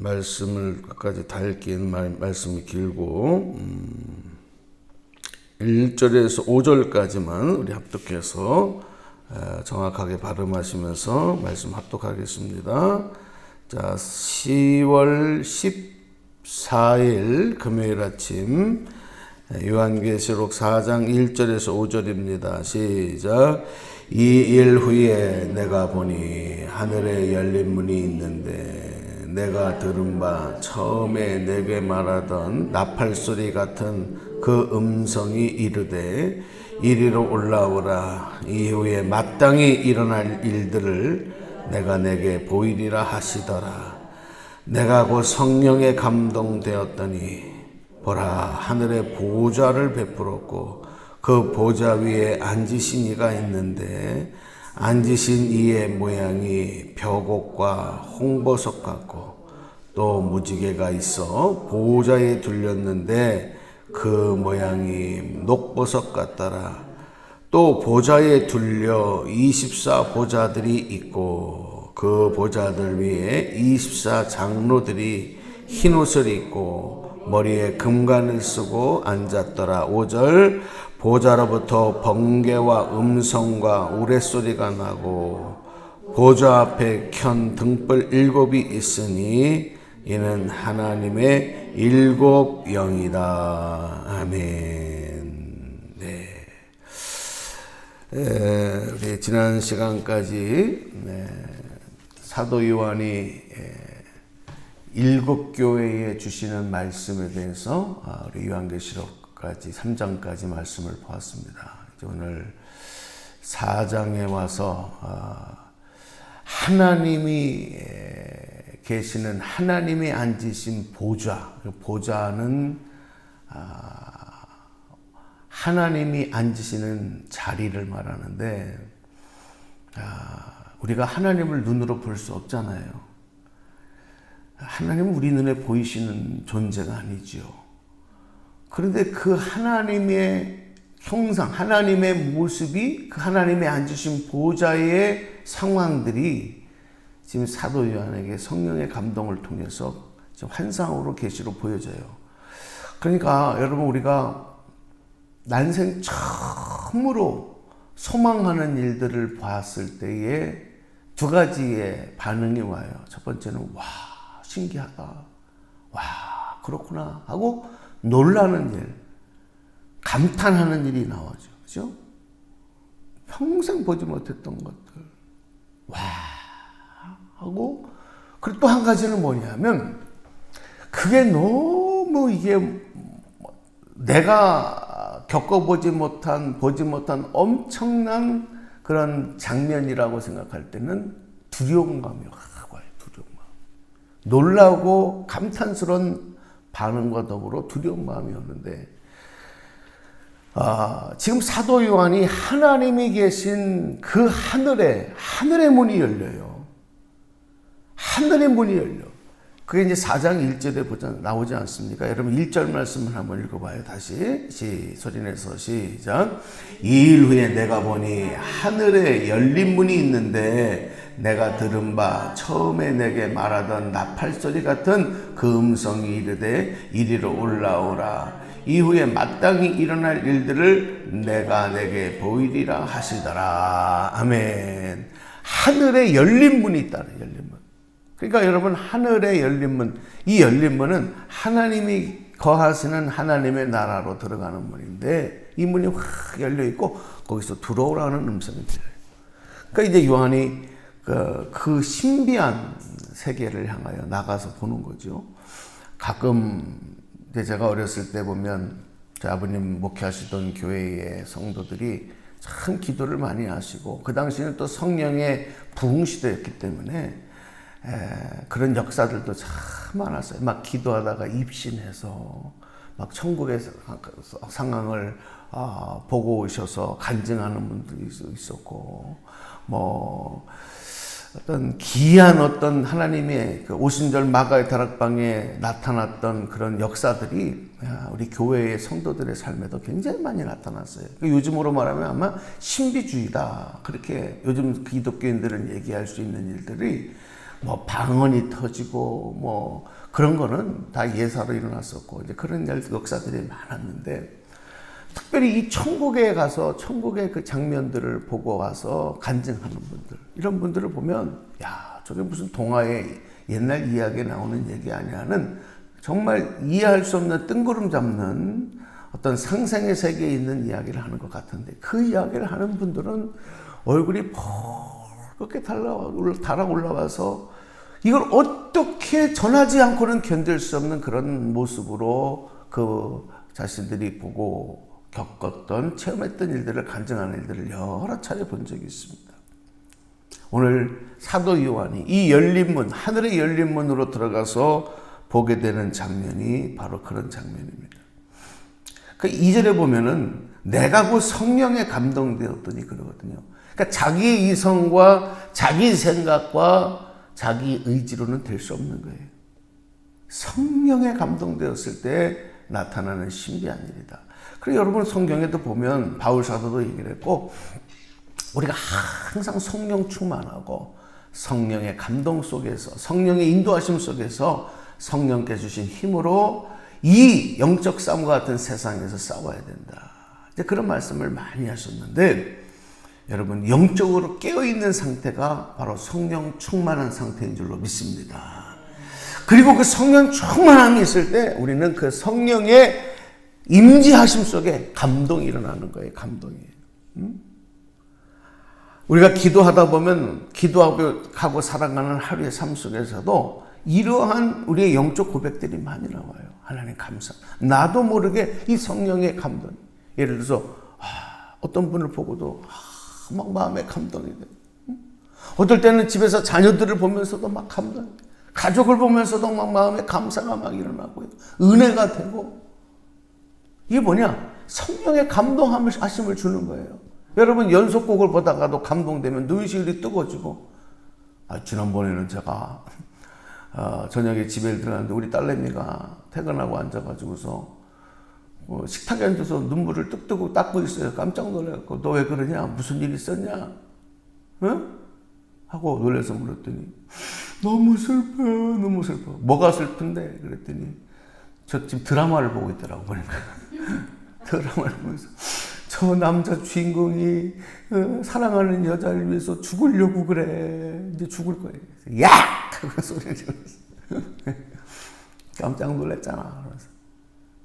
말씀을 끝까지 다 읽기엔 말씀이 길고 1절에서 5절까지만 우리 합독해서 정확하게 발음하시면서 말씀 합독하겠습니다. 자, 10월 14일 금요일 아침 요한계시록 4장 1절에서 5절입니다. 시작. 이 일 후에 내가 보니 하늘에 열린 문이 있는데 내가 들은 바 처음에 내게 말하던 나팔소리 같은 그 음성이 이르되 이리로 올라오라. 이후에 마땅히 일어날 일들을 내가 내게 보이리라 하시더라. 내가 곧 성령에 감동되었더니 보라, 하늘에 보좌를 베풀었고 그 보좌 위에 앉으신 이가 있는데 앉으신 이의 모양이 벽옥과 홍보석 같고 또 무지개가 있어 보좌에 둘렸는데 그 모양이 녹보석 같더라. 또 보좌에 둘려 24 보좌들이 있고 그 보좌들 위에 24 장로들이 흰 옷을 입고 머리에 금관을 쓰고 앉았더라. 5절. 보좌로부터 번개와 음성과 우레소리가 나고 보좌 앞에 켠 등불 7이 있으니 이는 하나님의 7 영이다. 아멘. 네. 우리 지난 시간까지 사도 요한이 7 교회에 주시는 말씀에 대해서 우리 요한계시록까지 3장까지 말씀을 보았습니다. 이제 오늘 4장에 와서 하나님이 계시는 하나님이 앉으신 보좌, 보좌는 하나님이 앉으시는 자리를 말하는데 우리가 하나님을 눈으로 볼 수 없잖아요. 하나님은 우리 눈에 보이시는 존재가 아니지요. 그런데 그 하나님의 형상, 하나님의 모습이 그 하나님의 앉으신 보좌의 상황들이 지금 사도 요한에게 성령의 감동을 통해서 지금 환상으로 계시로 보여져요. 그러니까 여러분, 우리가 난생 처음으로 소망하는 일들을 봤을 때에 두 가지의 반응이 와요. 첫 번째는 와, 신기하다. 와, 그렇구나 하고 놀라는 일, 감탄하는 일이 나오죠. 그죠? 평생 보지 못했던 것들. 와 하고, 그리고 또 한 가지는 뭐냐면 그게 너무 이게 내가 겪어보지 못한, 보지 못한 엄청난 그런 장면이라고 생각할 때는 두려움감이 확 와요. 두려움감. 놀라고 감탄스러운 반응과 더불어 두려움감이 오는데, 지금 사도 요한이 하나님이 계신 그 하늘의 문이 열려요. 하늘의 문이 열려. 그게 이제 4장 1절에 나오지 않습니까? 여러분 1절 말씀을 한번 읽어봐요. 다시 소리내서 시작. 이 일 후에 내가 보니 하늘에 열린 문이 있는데 내가 들은 바 처음에 내게 말하던 나팔소리 같은 그 음성이 이르되 이리로 올라오라. 이후에 마땅히 일어날 일들을 내가 내게 보이리라 하시더라. 아멘. 하늘에 열린 문이 있다. 열린 문. 그러니까 여러분, 하늘에 열린 문, 이 열린 문은 하나님이 거하시는 하나님의 나라로 들어가는 문인데, 이 문이 확 열려 있고 거기서 들어오라는 음성이 들려요. 그러니까 이제 요한이 그 신비한 세계를 향하여 나가서 보는 거죠. 가끔 이제 제가 어렸을 때 보면 저희 아버님 목회하시던 교회의 성도들이 참 기도를 많이 하시고, 그 당시에는 또 성령의 부흥 시대였기 때문에 그런 역사들도 참 많았어요. 막 기도하다가 입신해서 막 천국의 상황을 보고 오셔서 간증하는 분들이 있었고, 뭐 어떤 기이한 어떤 하나님의 그 오순절 마가의 다락방에 나타났던 그런 역사들이 우리 교회의 성도들의 삶에도 굉장히 많이 나타났어요. 요즘으로 말하면 아마 신비주의다, 그렇게 요즘 기독교인들은 얘기할 수 있는 일들이 뭐 방언이 터지고 뭐 그런 거는 다 예사로 일어났었고 이제 그런 역사들이 많았는데 특별히 이 천국에 가서 천국의 그 장면들을 보고 와서 간증하는 분들 이런 분들을 보면 야 저게 무슨 동화의 옛날 이야기에 나오는 얘기 아니야는 정말 이해할 수 없는 뜬구름 잡는 어떤 상상의 세계에 있는 이야기를 하는 것 같은데 그 이야기를 하는 분들은 얼굴이 붉게 달아 올라와서 이걸 어떻게 전하지 않고는 견딜 수 없는 그런 모습으로 그 자신들이 보고 겪었던 체험했던 일들을 간증하는 일들을 여러 차례 본 적이 있습니다. 오늘 사도 요한이 이 열린 문, 하늘의 열린 문으로 들어가서 보게 되는 장면이 바로 그런 장면입니다. 그 2절에 보면은 내가 곧 성령에 감동되었더니 그러거든요. 그러니까 자기의 이성과 자기 생각과 자기 의지로는 될 수 없는 거예요. 성령에 감동되었을 때 나타나는 신비한 일이다. 그리고 여러분 성경에도 보면 바울 사도도 얘기를 했고 우리가 항상 성령 충만하고 성령의 감동 속에서 성령의 인도하심 속에서 성령께 주신 힘으로 이 영적 싸움과 같은 세상에서 싸워야 된다. 이제 그런 말씀을 많이 하셨는데 여러분 영적으로 깨어있는 상태가 바로 성령 충만한 상태인 줄로 믿습니다. 그리고 그 성령 충만함이 있을 때 우리는 그 성령의 임재하심 속에 감동이 일어나는 거예요. 감동이. 우리가 기도하다 보면 기도하고 살아가는 하루의 삶 속에서도 이러한 우리의 영적 고백들이 많이 나와요. 하나님 감사. 나도 모르게 이 성령의 감동. 예를 들어서 어떤 분을 보고도 막 마음에 감동이 돼. 어떨 때는 집에서 자녀들을 보면서도 막 감동. 가족을 보면서도 막 마음에 감사가 막 일어나고 은혜가 되고. 이게 뭐냐? 성령의 감동하심을 주는 거예요. 여러분 연속곡을 보다가도 감동되면 눈시울이 뜨거워지고 지난번에는 제가 저녁에 집에 들어갔는데 우리 딸내미가 퇴근하고 앉아가지고서 식탁에 앉아서 눈물을 뚝뚝 닦고 있어요. 깜짝 놀라갖고 너 왜 그러냐? 무슨 일 있었냐? 응? 하고 놀라서 물었더니 너무 슬퍼 너무 슬퍼. 뭐가 슬픈데? 그랬더니 저 지금 드라마를 보고 있더라고 보니까 드라마를 보면서 저 남자 주인공이 사랑하는 여자를 위해서 죽으려고 그래. 이제 죽을 거예요. 야! 하고 소리를 질렀어. 깜짝 놀랐잖아. 그래서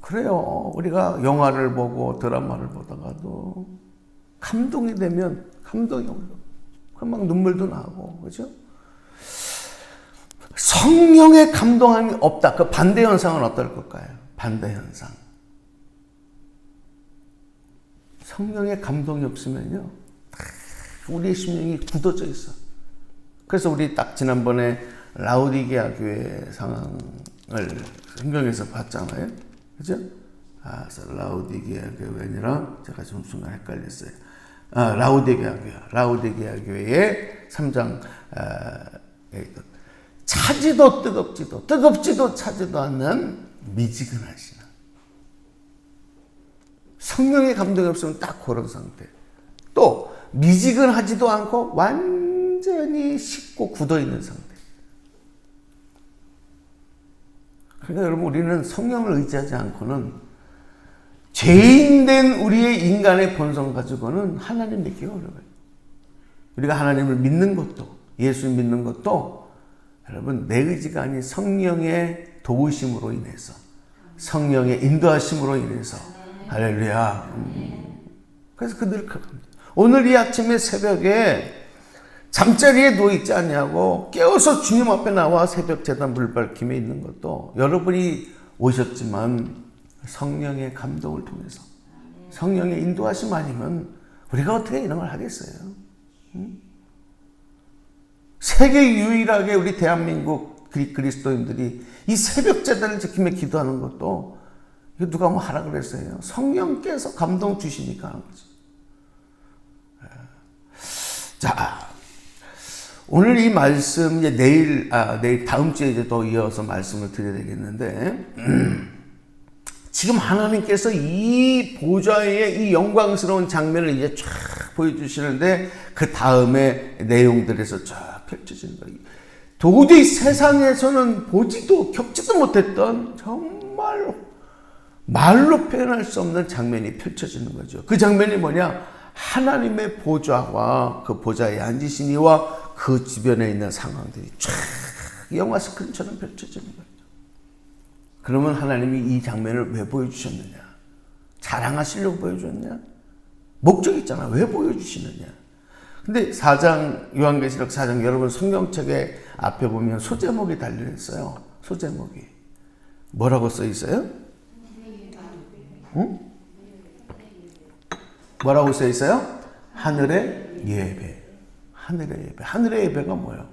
그래요. 우리가 영화를 보고 드라마를 보다가도 감동이 되면 감동이 올라. 그럼 막 눈물도 나고, 그죠? 성령의 감동함이 없다. 그 반대 현상은 어떨 걸까요? 반대 현상. 성령의 감동이 없으면요, 우리의 심령이 굳어져 있어. 그래서 우리 딱 지난번에 라우디게아 교회 상황을 성경에서 봤잖아요. 그죠? 라우디게아 교회니라 제가 좀 순간 헷갈렸어요. 라우디게아 교회의 3장 차지도 뜨겁지도 차지도 않는 미지근하시나. 성령의 감동이 없으면 딱 그런 상태. 또 미지근하지도 않고 완전히 식고 굳어있는 상태. 그러니까 여러분 우리는 성령을 의지하지 않고는 죄인된 우리의 인간의 본성 가지고는 하나님 믿기가 어려워요. 우리가 하나님을 믿는 것도 예수 믿는 것도 여러분 내 의지가 아닌 성령의 도우심으로 인해서 성령의 인도하심으로 인해서 할렐루야. 그래서 그들 오늘 이 아침에 새벽에 잠자리에 누워있지 않냐고 깨워서 주님 앞에 나와 새벽 제단 불 밝힘에 있는 것도 여러분이 오셨지만 성령의 감동을 통해서 성령의 인도하심 아니면 우리가 어떻게 이런 걸 하겠어요? 세계 유일하게 우리 대한민국 그리스도인들이 이 새벽 제단을 지키며 기도하는 것도 이거 누가 뭐 하라 그랬어요? 성령께서 감동 주시니까 하는 거죠. 자, 오늘 이 말씀 이제 내일 다음 주에 이제 또 이어서 말씀을 드려야 되겠는데 지금 하나님께서 이 보좌의 이 영광스러운 장면을 이제 쫙 보여주시는데 그 다음에 내용들에서 쫙 펼쳐지는 거예요. 도저히 세상에서는 보지도 겪지도 못했던 정말 말로 표현할 수 없는 장면이 펼쳐지는 거죠. 그 장면이 뭐냐? 하나님의 보좌와 그 보좌에 앉으신 이와 그 주변에 있는 상황들이 쫙 영화 스크린처럼 펼쳐지는 거죠. 그러면 하나님이 이 장면을 왜 보여주셨느냐? 자랑하시려고 보여줬냐? 목적이 있잖아. 왜 보여주시느냐? 근데 4장, 요한계시록 4장, 여러분 성경책에 앞에 보면 소제목이 달려있어요. 소제목이. 뭐라고 써 있어요? 응? 뭐라고 써 있어요? 하늘의 예배. 하늘의 예배. 하늘의 예배가 뭐예요?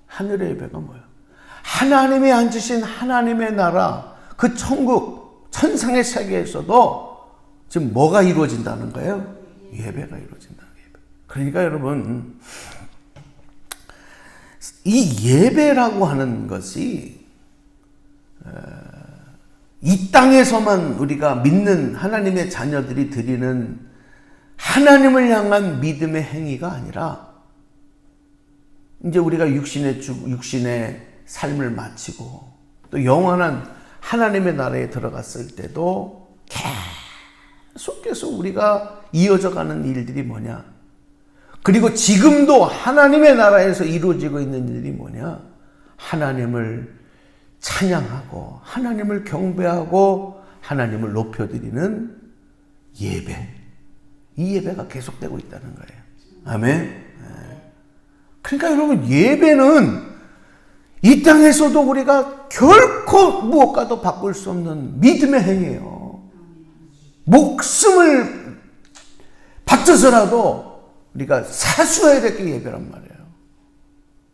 하늘의 예배가 뭐예요? 하나님이 앉으신 하나님의 나라, 그 천국, 천상의 세계에서도 지금 뭐가 이루어진다는 거예요? 예배가 이루어진다는 예배. 그러니까 여러분, 이 예배라고 하는 것이 이 땅에서만 우리가 믿는 하나님의 자녀들이 드리는 하나님을 향한 믿음의 행위가 아니라 이제 우리가 육신의 삶을 마치고 또 영원한 하나님의 나라에 들어갔을 때도 계속해서 우리가 이어져가는 일들이 뭐냐? 그리고 지금도 하나님의 나라에서 이루어지고 있는 일이 뭐냐? 하나님을 찬양하고 하나님을 경배하고 하나님을 높여드리는 예배. 이 예배가 계속되고 있다는 거예요. 아멘. 그러니까 여러분, 예배는 이 땅에서도 우리가 결코 무엇과도 바꿀 수 없는 믿음의 행위예요. 목숨을 바쳐서라도 우리가 사수해야 될 게 예배란 말이에요.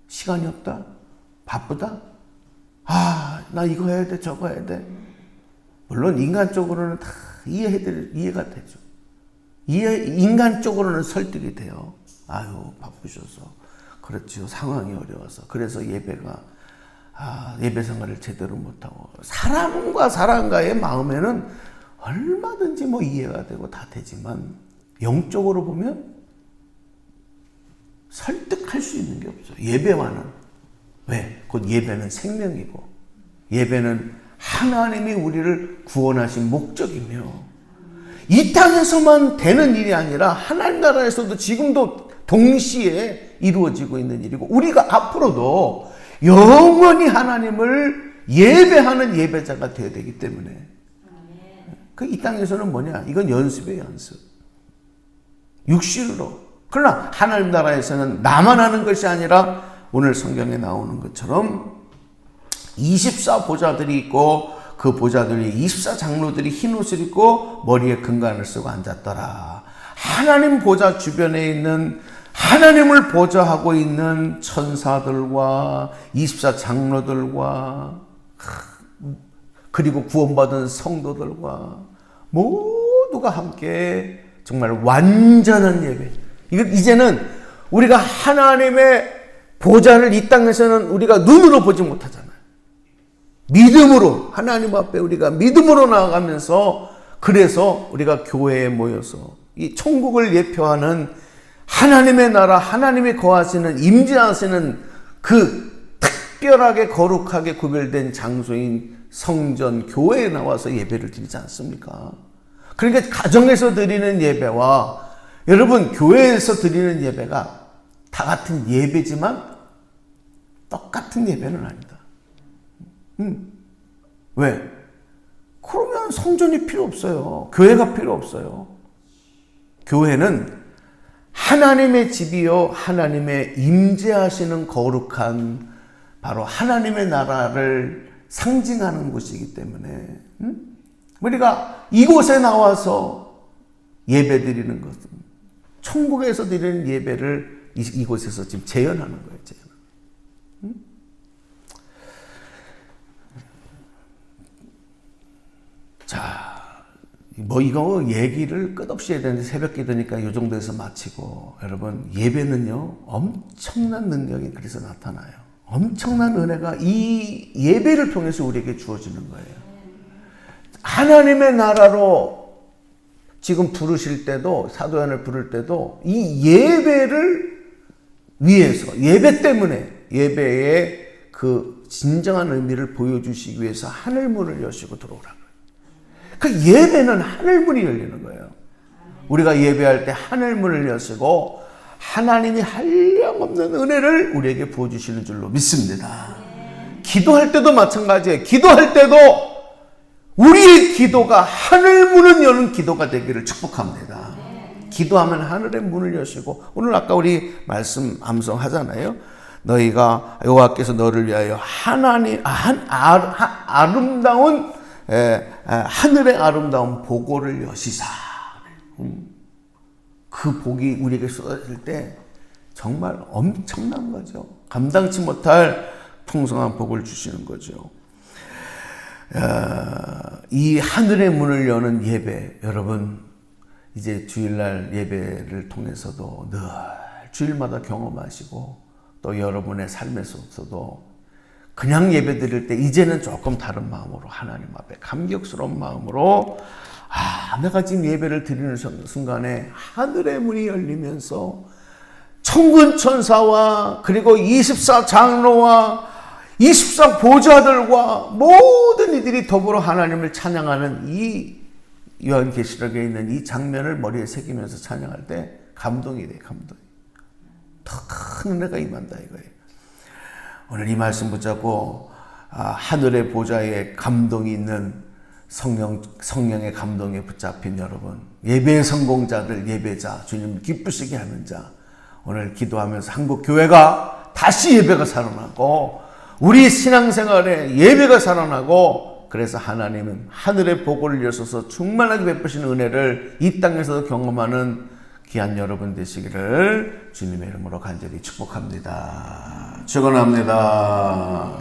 시간이 없다? 바쁘다? 나 이거 해야 돼, 저거 해야 돼. 물론 인간적으로는 다 이해가 되죠. 인간적으로는 설득이 돼요. 바쁘셔서. 그렇죠. 상황이 어려워서. 그래서 예배가, 예배 생활을 제대로 못하고. 사람과 사람과의 마음에는 얼마든지 이해가 되고 다 되지만, 영적으로 보면 설득할 수 있는 게 없어요. 예배와는. 왜? 곧 예배는 생명이고, 예배는 하나님이 우리를 구원하신 목적이며, 이 땅에서만 되는 일이 아니라 하나님 나라에서도 지금도 동시에 이루어지고 있는 일이고, 우리가 앞으로도 영원히 하나님을 예배하는 예배자가 되어야 되기 때문에, 이 땅에서는 뭐냐? 이건 연습이에요, 연습. 육신으로. 그러나 하나님 나라에서는 나만 하는 것이 아니라 오늘 성경에 나오는 것처럼 24보좌들이 있고 그 보좌들이 24장로들이 흰옷을 입고 머리에 금관을 쓰고 앉았더라. 하나님 보좌 주변에 있는 하나님을 보좌하고 있는 천사들과 24장로들과 그리고 구원받은 성도들과 모두가 함께 정말 완전한 예배. 이제는 우리가 하나님의 보좌를 이 땅에서는 우리가 눈으로 보지 못하잖아요. 믿음으로, 하나님 앞에 우리가 믿음으로 나아가면서, 그래서 우리가 교회에 모여서 이 천국을 예표하는 하나님의 나라, 하나님이 거하시는, 임재하시는 그 특별하게 거룩하게 구별된 장소인 성전, 교회에 나와서 예배를 드리지 않습니까? 그러니까 가정에서 드리는 예배와 여러분 교회에서 드리는 예배가 다 같은 예배지만 똑같은 예배는 아니다. 왜? 그러면 성전이 필요 없어요. 교회가 필요 없어요. 교회는 하나님의 집이요, 하나님의 임재하시는 거룩한 바로 하나님의 나라를 상징하는 곳이기 때문에 우리가 이곳에 나와서 예배 드리는 것은 천국에서 드리는 예배를 이곳에서 지금 재현하는 거예요. 재현. 자, 이거 얘기를 끝없이 해야 되는데 새벽 기도니까 이 정도에서 마치고, 여러분 예배는요 엄청난 능력이 그래서 나타나요. 엄청난 은혜가 이 예배를 통해서 우리에게 주어지는 거예요. 하나님의 나라로 지금 부르실 때도, 사도연을 부를 때도 이 예배를 위해서 예배 때문에 예배의 그 진정한 의미를 보여주시기 위해서 하늘 문을 여시고 들어오라고요. 그 예배는 하늘 문이 열리는 거예요. 우리가 예배할 때 하늘 문을 여시고 하나님이 한량없는 은혜를 우리에게 부어주시는 줄로 믿습니다. 기도할 때도 마찬가지예요. 기도할 때도 우리의 기도가 하늘 문을 여는 기도가 되기를 축복합니다. 기도하면 하늘의 문을 여시고, 오늘 아까 우리 말씀 암송하잖아요. 너희가 여호와께서 너를 위하여 아름다운 하늘의 아름다운 보고를 여시사. 그 복이 우리에게 쏟아질 때 정말 엄청난 거죠. 감당치 못할 풍성한 복을 주시는 거죠. 이 하늘의 문을 여는 예배, 여러분 이제 주일날 예배를 통해서도 늘 주일마다 경험하시고, 또 여러분의 삶에서도 그냥 예배 드릴 때 이제는 조금 다른 마음으로 하나님 앞에 감격스러운 마음으로 내가 지금 예배를 드리는 순간에 하늘의 문이 열리면서 천군 천사와 그리고 24 장로와 24 보좌들과 모든 이들이 더불어 하나님을 찬양하는 이 요한계시록에 있는 이 장면을 머리에 새기면서 찬양할 때 감동이 돼요. 감동이. 더 큰 은혜가 임한다 이거예요. 오늘 이 말씀 붙잡고 하늘의 보좌에 감동이 있는 성령의 감동에 붙잡힌 여러분, 예배의 성공자들, 예배자, 주님 기쁘시게 하는 자, 오늘 기도하면서 한국 교회가 다시 예배가 살아나고 우리 신앙생활에 예배가 살아나고, 그래서 하나님은 하늘의 복을 여셔서 충만하게 베푸시는 은혜를 이 땅에서도 경험하는 귀한 여러분 되시기를 주님의 이름으로 간절히 축복합니다. 축원합니다.